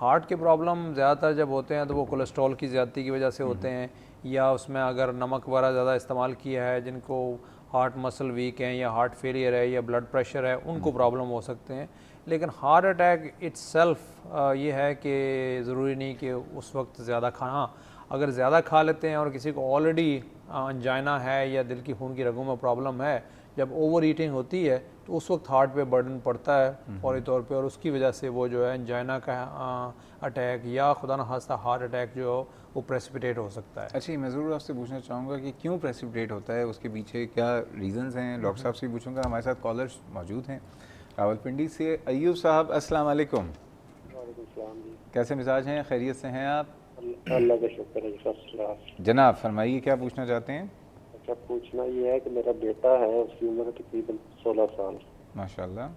Heart کے problem زیادہ تر جب ہوتے ہیں تو وہ کولیسٹرول کی زیادتی کی وجہ سے ہوتے ہیں، یا اس میں اگر نمک وغیرہ زیادہ استعمال کیا ہے، جن کو ہارٹ مسل ویک ہیں یا ہارٹ فیلئر ہے یا بلڈ پریشر ہے، ان کو پرابلم ہو سکتے ہیں. لیکن ہارٹ اٹیک اٹس سیلف یہ ہے کہ ضروری نہیں کہ اس وقت زیادہ کھانا، اگر زیادہ کھا لیتے ہیں اور کسی کو آلریڈی انجائنا ہے یا دل کی خون کی رگوں میں پرابلم ہے، جب اوور ایٹنگ ہوتی ہے تو اس وقت ہارٹ پہ برڈن پڑتا ہے فوری طور پہ، اور اس کی وجہ سے وہ جو ہے انجائنا کا اٹیک یا خدا نخواستہ ہارٹ اٹیک جو ہو وہ پریسپیٹیٹ ہو سکتا ہے. اچھا، میں ضرور آپ سے پوچھنا چاہوں گا کہ کیوں پریسپیٹیٹ ہوتا ہے، اس کے پیچھے کیا ریزنز ہیں. ڈاکٹر صاحب سے بھی پوچھوں گا. ہمارے ساتھ کالرز موجود ہیں راولپنڈی سے. ایوب صاحب السلام علیکم. وعلیکم السلام جی. کیسے مزاج ہیں؟ خیریت سے ہیں آپ؟ اللہ کا شکر ہے جی. جناب فرمائیے کیا پوچھنا چاہتے ہیں؟ اچھا، پوچھنا یہ ہے کہ میرا بیٹا ہے، اس کی عمر تقریباً 16 سال. ماشاء اللہ.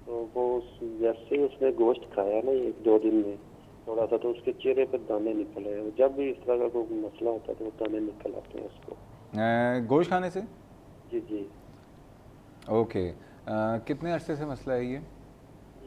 تو وہ جیسے ہی اس نے گوشت کھایا نا 1-2 دن میں تھوڑا سا، تو اس کے چہرے پہ دانے نکلے ہیں. جب بھی اس طرح کا کوئی مسئلہ ہوتا ہے تو وہ دانے نکل آتے ہیں اس کو. گوشت کھانے سے؟ جی جی. اوکے. کتنے عرصے سے مسئلہ ہے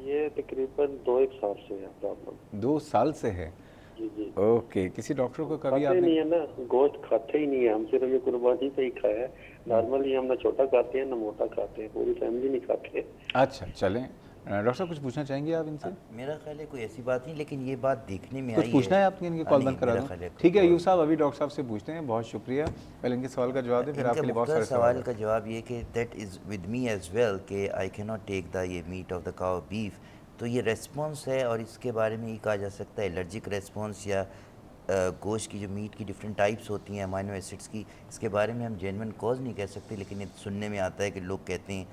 یہ تقریباً 2-1 سال سے ہے پرابلم. 2 سال سے ہے؟ جی جی. اوکے. کسی ڈاکٹر کو کبھی آپ کھاتے نے؟ نہیں ہے نا، گوشت کھاتے ہی نہیں ہے. ہم صرف یہ قربانی پہ ہی کھایا ہے. نارملی ہم نہ چھوٹا کھاتے ہیں نہ موٹا کھاتے ہیں، پوری فیملی نہیں کھاتے. اچھا چلیں. ڈاکٹر صاحب کچھ پوچھنا چاہیں گے آپ ان سے؟ میرا خیال ہے کوئی ایسی بات نہیں، لیکن یہ بات دیکھنے میں کچھ آئی پوچھنا ہے آپ کی؟ ان کی کال بند کرا دوں. ٹھیک ہے ایوب صاحب، ابھی ڈاکٹر صاحب سے پوچھتے ہیں. بہت شکریہ. پہلے ان کے سوال کا جواب دیں، پھر آپ کے لیے بہت سارے سوال کا جواب یہ کہ that is with me as well کہ I key not take the یہ meat of the cow beef. تو یہ ریسپانس ہے، اور اس کے بارے میں یہ کہا جا سکتا ہے الرجک ریسپانس یا گوشت کی جو میٹ کی ڈفرینٹ ٹائپس ہوتی ہیں امائنو ایسڈس کی، اس کے بارے میں ہم جینون کاز نہیں کہہ سکتے، لیکن یہ سننے میں آتا ہے کہ لوگ کہتے ہیں.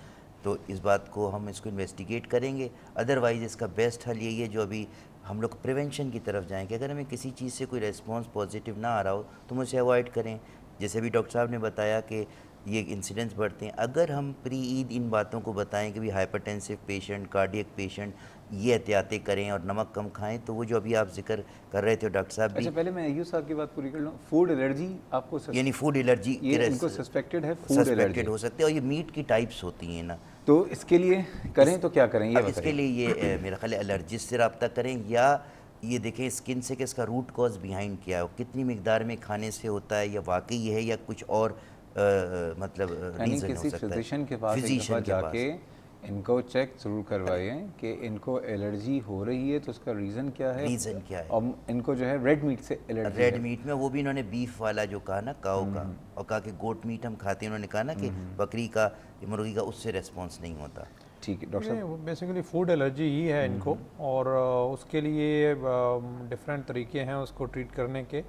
تو اس بات کو ہم اس کو انویسٹیگیٹ کریں گے. ادروائز اس کا بیسٹ حل یہی ہے جو ابھی ہم لوگ پریونشن کی طرف جائیں کہ اگر ہمیں کسی چیز سے کوئی ریسپانس پازیٹیو نہ آ رہا ہو تو ہم اسے اوائڈ کریں. جیسے بھی ڈاکٹر صاحب نے بتایا کہ یہ انسیڈنٹس بڑھتے ہیں، اگر ہم پری عید ان باتوں کو بتائیں کہ بھی ہائپر ٹینسو پیشنٹ، کارڈیک پیشنٹ یہ احتیاطیں کریں اور نمک کم کھائیں، تو وہ جو ابھی آپ ذکر کر رہے تھے ڈاکٹر صاحب بھی. اچھا پہلے میں ایوب صاحب کی بات پوری کر لوں. فوڈ الرجی آپ کو یعنی فوڈ الرجی ان کو سسپیکٹڈ ہے؟ فوڈ الرجی ہو سکتے ہیں، اور یہ میٹ کی ٹائپس ہوتی ہیں نا. تو اس کے لیے کریں تو کیا کریں یہ اس کے لیے یہ میرا خیال ہے الرجسٹ سے رابطہ کریں، یا یہ دیکھیں اسکن سے کہ اس کا روٹ کاز بیہائنڈ کیا ہے، کتنی مقدار میں کھانے سے ہوتا ہے، یا واقعی یہ ہے یا کچھ اور مطلب ریزن ہو سکتا ہے. فزیشین کے پاس ایک دفعہ جا کے ان کو چیک ضرور کروائیں کہ ان کو الرجی ہو رہی ہے تو اس کا ریزن کیا ہے. اور ان کو جو ہے ریڈ میٹ سے الرجی، ریڈ میٹ میں وہ بھی انہوں نے بیف والا جو کہا نا کاؤ کا، اور کہا کہ گوٹ میٹ ہم کھاتے ہیں، انہوں نے کہا نا کہ بکری کا مرغی کا اس سے ریسپانس نہیں ہوتا. ٹھیک ہے ڈاکٹر صاحب. بیسیکلی فوڈ الرجی ہی ہے ان کو، اور اس کے لیے ڈفرینٹ طریقے ہیں اس کو ٹریٹ کرنے کے.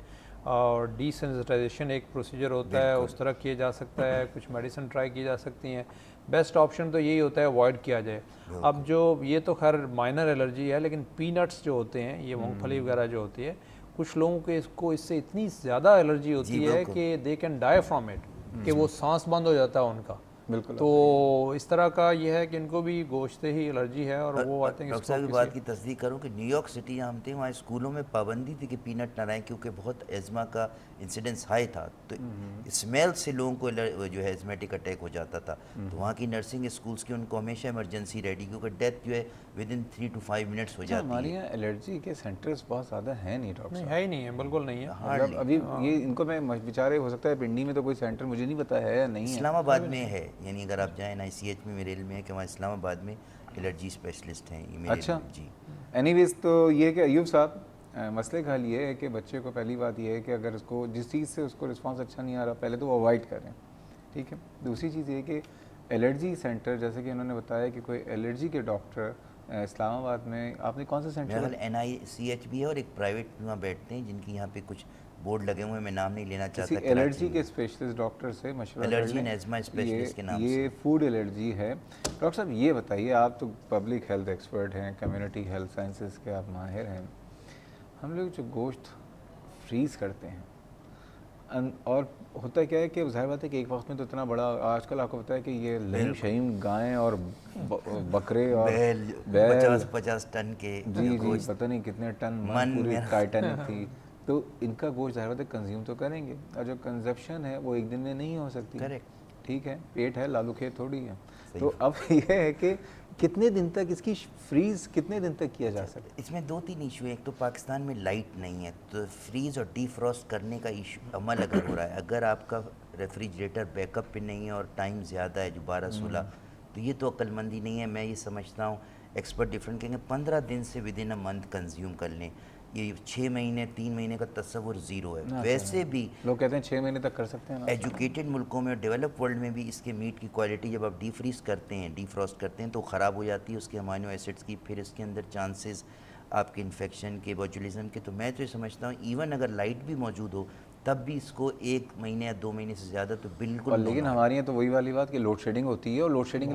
اور ڈی سینسٹائزیشن ایک پروسیجر ہوتا ہے، اس طرح کیا جا سکتا ہے. کچھ میڈیسن ٹرائی کی جا سکتی ہیں. بیسٹ آپشن تو یہی ہوتا ہے اوائڈ کیا جائے. اب جو یہ تو خیر مائنر الرجی ہے، لیکن پی نٹس جو ہوتے ہیں، یہ مونگ پھلی وغیرہ جو ہوتی ہے، کچھ لوگوں کے اس سے اتنی زیادہ الرجی ہوتی ہے کہ they can die from it, کہ وہ سانس بند ہو جاتا ہے ان کا. بالکل. تو اس طرح کا یہ ہے کہ ان کو بھی گوشت ہی الرجی ہے. اور وہ آئی تھنک ڈاکٹر صاحب کی بات کی تصدیق کروں کہ نیو یارک سٹی جہاں ہم تھے وہاں اسکولوں میں پابندی تھی کہ پینٹ نہ لائیں، کیونکہ بہت ایزما کا انسیڈنس ہائی تھا. تو اسمیل سے لوگوں کو جو ہے ایزمیٹک اٹیک ہو جاتا تھا. تو وہاں کی نرسنگ اسکولس کی ان کو ہمیشہ ایمرجنسی ریڈی، کیونکہ ڈیتھ جو ہے ود ان 3 to 5 منٹس ہو جاتی ہے. ہمارے یہاں الرجی کے سینٹرز بہت زیادہ ہیں نہیں ڈاکٹر صاحب. ہے ہی نہیں ہے، بالکل نہیں ہے. مطلب ابھی یہ ان کو میں بیچارے ہو سکتا ہے پنڈی میں تو کوئی سینٹر مجھے نہیں پتا ہے یا نہیں ہے. اسلام آباد میں ہے، یعنی اگر آپ جائیں ICH میں میرے علم میں ہے کہ وہاں اسلام آباد میں الرجی اسپیشلسٹ ہیں. اچھا جی. اینی ویز تو یہ کہ ایوب صاحب مسئلے کا حل یہ ہے کہ بچے کو پہلی بات یہ ہے کہ اگر اس کو جس چیز سے اس کو رسپانس اچھا نہیں آ رہا پہلے تو وہ اوائڈ کریں. ٹھیک ہے. دوسری چیز یہ کہ الرجی سینٹر جیسے کہ انہوں نے بتایا کہ کوئی الرجی کے ڈاکٹر اسلام آباد میں، آپ نے کون سا سینٹر؟ NICH بھی ہے، اور ایک پرائیویٹ وہاں بیٹھتے ہیں جن کی یہاں پہ کچھ بورڈ لگے ہوئے ہیں، میں نام نہیں لینا چاہتا. الرجی کے اسپیشلسٹ ڈاکٹر سے مشورہ الرجی اینڈ ایزما اسپیشلسٹ کے نام سے. یہ فوڈ الرجی ہے. ڈاکٹر صاحب یہ بتائیے، آپ تو پبلک ہیلتھ ایکسپرٹ ہیں، کمیونٹی ہیلتھ سائنسز کے آپ ماہر ہیں. ہم لوگ جو گوشت فریز کرتے ہیں، اور ہوتا کیا ہے کہ ظاہر بات ہے کہ ایک وقت میں تو اتنا بڑا، آج کل آپ کو پتہ ہے کہ یہ لہیم شہیم گائیں اور بکرے اور بیل 50 ٹن کے، جی پتہ نہیں کتنے ٹن پوری ٹائٹینک تھی. تو ان کا گوشت ظاہر بات ہے کنزیوم تو کریں گے، اور جو کنزپشن ہے وہ ایک دن میں نہیں ہو سکتی. ٹھیک ہے. پیٹ ہے، لالو کھیت تھوڑی ہے. تو اب یہ ہے کہ کتنے دن تک اس کی فریز کتنے دن تک کیا جا سکتا اس میں 2-3 ایشو ہیں. ایک تو پاکستان میں لائٹ نہیں ہے تو فریز اور ڈی فروسٹ کرنے کا ایشو عمل اگر ہو رہا ہے, اگر آپ کا ریفریجریٹر بیک اپ پہ نہیں ہے اور ٹائم زیادہ ہے جو 12-16, تو یہ تو عقل مندی نہیں ہے. میں یہ سمجھتا ہوں ایکسپرٹ ڈفرینٹ کہیں گے 15 دن سے with in a month consume کر لیں. یہ 6 مہینے 3 مہینے کا تصور زیرو ہے. ویسے بھی لوگ کہتے ہیں 6 مہینے تک کر سکتے ہیں. ایجوکیٹڈ ملکوں میں اور ڈیولپ ورلڈ میں بھی اس کے میٹ کی کوالٹی جب آپ ڈی فریز کرتے ہیں, ڈی فروسٹ کرتے ہیں, تو خراب ہو جاتی ہے اس کے امائنو ایسڈس کی, پھر اس کے اندر چانسز آپ کے انفیکشن کے, بوچولیزم کے. تو میں تو یہ سمجھتا ہوں ایون اگر لائٹ بھی موجود ہو تب بھی اس کو 1 مہینے یا 2 مہینے سے زیادہ تو بالکل. لیکن ہمارے یہاں تو وہی والی بات کہ لوڈ شیڈنگ ہوتی ہے, اور لوڈ شیڈنگ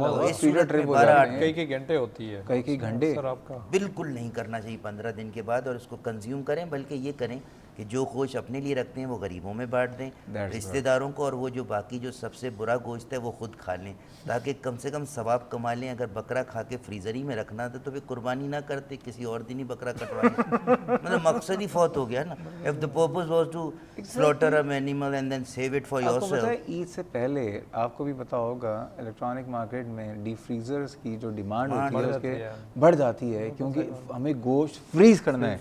کئی گھنٹے ہوتی ہے, کئی گھنٹے آپ کا بالکل نہیں کرنا چاہیے 15 دن کے بعد, اور اس کو کنزیوم کریں. بلکہ یہ کریں کہ جو گوشت اپنے لیے رکھتے ہیں وہ غریبوں میں بانٹ دیں, رشتہ داروں کو, اور وہ جو باقی جو سب سے برا گوشت ہے وہ خود کھا لیں, تاکہ کم سے کم ثواب کما لیں. اگر بکرا کھا کے فریزر ہی میں رکھنا تھا تو پھر قربانی نہ کرتے, کسی اور دن ہی بکرا کٹوا لیں. مطلب مقصد ہی فوت ہو گیا نا. if the purpose was to slaughter an animal and then save it for آپ کو پتہ ہے yourself. عید سے پہلے آپ کو بھی پتا ہوگا الیکٹرانک مارکیٹ میں ڈی فریزرز کی جو ڈیمانڈ ہوتی ہے اس کے بڑھ جاتی ہے, کیونکہ ہمیں گوشت فریز کرنا ہے.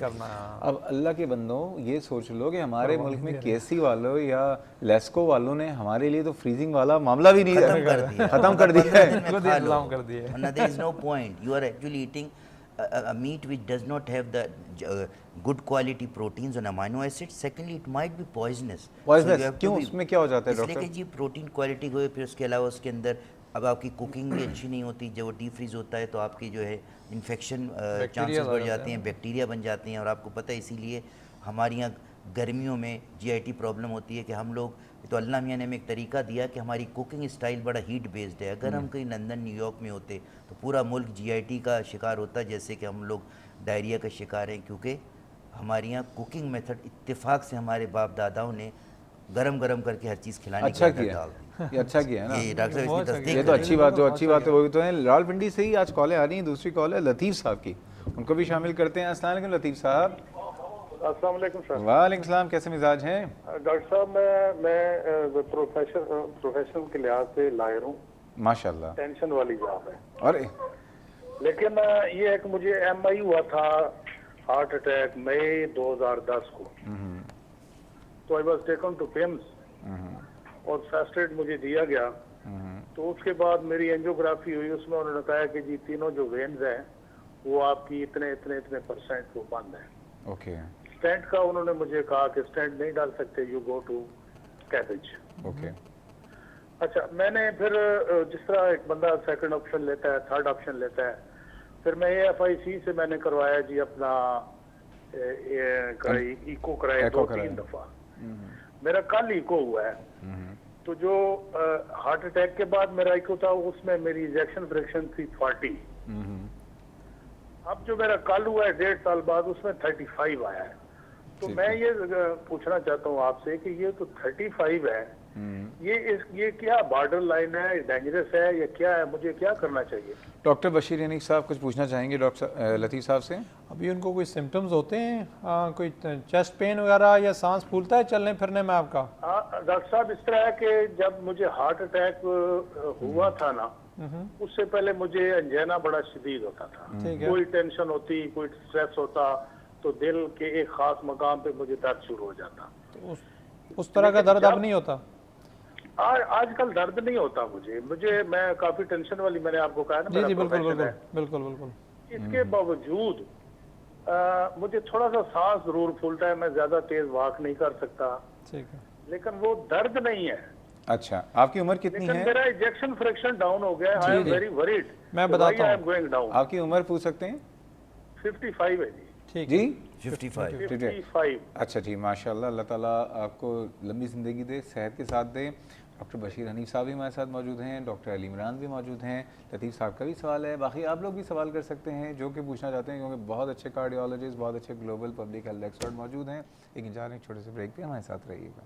اب اللہ کے بندوں یہ سوچ لو کہ ہمارے ملک میں کے سی والوں یا لیسکو والوں نے ہمارے لیے تو فریزنگ والا معاملہ بھی نہیں ختم کر دیا ہے. There is no point. You are actually eating a meat which does not have the good quality proteins and amino acids. Secondly, it might be poisonous. کیوں, اس میں کیا ہو جاتا ہے اس لیے کہ جی پروٹین کوالٹی کو, پھر اس کے علاوہ اس کے اندر اب آپ کی کوکنگ بھی اچھی نہیں ہوتی. جب وہ ڈی فریز ہوتا ہے تو آپ کی جو ہے انفیکشن چانسز بڑھ جاتے ہیں, بیکٹیریا بن جاتے ہیں. اور آپ کو پتہ ہے اسی لیے ہمارے یہاں گرمیوں میں جی آئی ٹی پرابلم ہوتی ہے کہ ہم لوگ, تو اللہ میاں نے ہمیں ایک طریقہ دیا کہ ہماری کوکنگ اسٹائل بڑا ہیٹ بیسڈ ہے. اگر ہم کہیں لندن نیو یارک میں ہوتے تو پورا ملک جی آئی ٹی کا شکار ہوتا, جیسے کہ ہم لوگ ڈائریا کا شکار ہیں, کیونکہ ہمارے یہاں کوکنگ میتھڈ اتفاق سے ہمارے باپ داداؤں نے گرم گرم کر کے ہر چیز کھلانے کی عادت ڈال دی. یہ اچھا کیا ہے نا, یہ ڈاکٹر صاحب اس کی تصدیق یہ تو اچھی بات, جو اچھی بات ہے وہ بھی تو ہے. راولپنڈی سے ہی آج کالیں آ رہی ہیں. دوسری کال ہے لطیف صاحب کی, ان کو بھی شامل کرتے ہیں. السلام علیکم لطیف صاحب. السلام علیکم سر. وعلیکم السلام, کیسے مزاج ہیں ڈاکٹر صاحب؟ میں پروفیشنل کے لحاظ سے لاہر ہوں. ماشاء اللہ, ٹینشن والی جاب ہے. اور لیکن یہ ہے کہ مجھے ایم آئی ہوا تھا ہارٹ اٹیک مئی 2010 کو. تو آئی واز ٹیکن ٹو پیمس اور فسٹ ایڈ مجھے دیا گیا. تو اس کے بعد میری اینجیوگرافی ہوئی, اس میں انہوں نے کہا کہ جی تینوں جو وینز ہیں وہ آپ کی اتنے پرسنٹ وہ بند ہیں. اوکے. اسٹینٹ کا انہوں نے مجھے کہا کہ اسٹینٹ نہیں ڈال سکتے, you go to CABG. Okay. اچھا, میں نے پھر جس طرح ایک بندہ سیکنڈ آپشن لیتا ہے, تھرڈ آپشن لیتا ہے, پھر میں اے ایف آئی سی سے میں نے کروایا جی اپنا ایکو کرایا 2-3 دفعہ. میرا کل ایکو ہوا ہے. تو جو ہارٹ اٹیک کے بعد میرا ایکو تھا اس میں میری انجیکشن فریکشن تھی 40. اب جو میرا کل ہوا ہے 1.5 سال بعد اس میں 35 آیا ہے. تو میں یہ پوچھنا چاہتا ہوں آپ سے کہ یہ تو 35 ہے, یہ کیا بارڈر لائن ہے, ڈینجرس ہے یا کیا ہے, مجھے کیا کرنا چاہیے؟ ڈاکٹر بشیر ینیک صاحب کچھ پوچھنا چاہیں گے ڈاکٹر لطیف صاحب سے؟ ابھی ان کو کوئی سمٹمز ہوتے ہیں, کوئی چیسٹ پین وغیرہ یا سانس پھولتا ہے چلنے پھرنے میں آپ کا؟ ڈاکٹر صاحب اس طرح ہے کہ جب مجھے ہارٹ اٹیک ہوا تھا نا, اس سے پہلے مجھے انجینا بڑا شدید ہوتا تھا. کوئی ٹینشن ہوتی, کوئی اسٹریس ہوتا تو دل کے ایک خاص مقام پہ مجھے درد شروع ہو جاتا. اس طرح کا درد اب نہیں ہوتا؟ آج کل درد نہیں ہوتا مجھے میں کافی ٹینشن والی, میں نے آپ کو کہا نا. جی بالکل. اس کے باوجود مجھے تھوڑا سا سانس ضرور پھولتا ہے, میں زیادہ تیز واک نہیں کر سکتا, لیکن وہ درد نہیں ہے. اچھا, آپ کی عمر کتنی ہے؟ میرا انجیکشن فریکشن ڈاؤن ہو گیا ہے. I am very worried. میں بتاتا ہوں. آپ کی عمر پوچھ سکتے ہیں؟ 55 ہے جی. جی 55. اچھا جی, ماشاءاللہ, اللہ تعالیٰ آپ کو لمبی زندگی دے, صحت کے ساتھ دے. ڈاکٹر بشیر حنیف صاحب بھی ہمارے ساتھ موجود ہیں, ڈاکٹر علی عمران بھی موجود ہیں, لطیف صاحب کا بھی سوال ہے, باقی آپ لوگ بھی سوال کر سکتے ہیں جو کہ پوچھنا چاہتے ہیں, کیونکہ بہت اچھے کارڈیولوجسٹ, بہت اچھے گلوبل پبلک ہیلتھ ایکسپرٹ موجود ہیں. لیکن جا رہے ہیں چھوٹے سے بریک پہ, ہمارے ساتھ رہیے گا.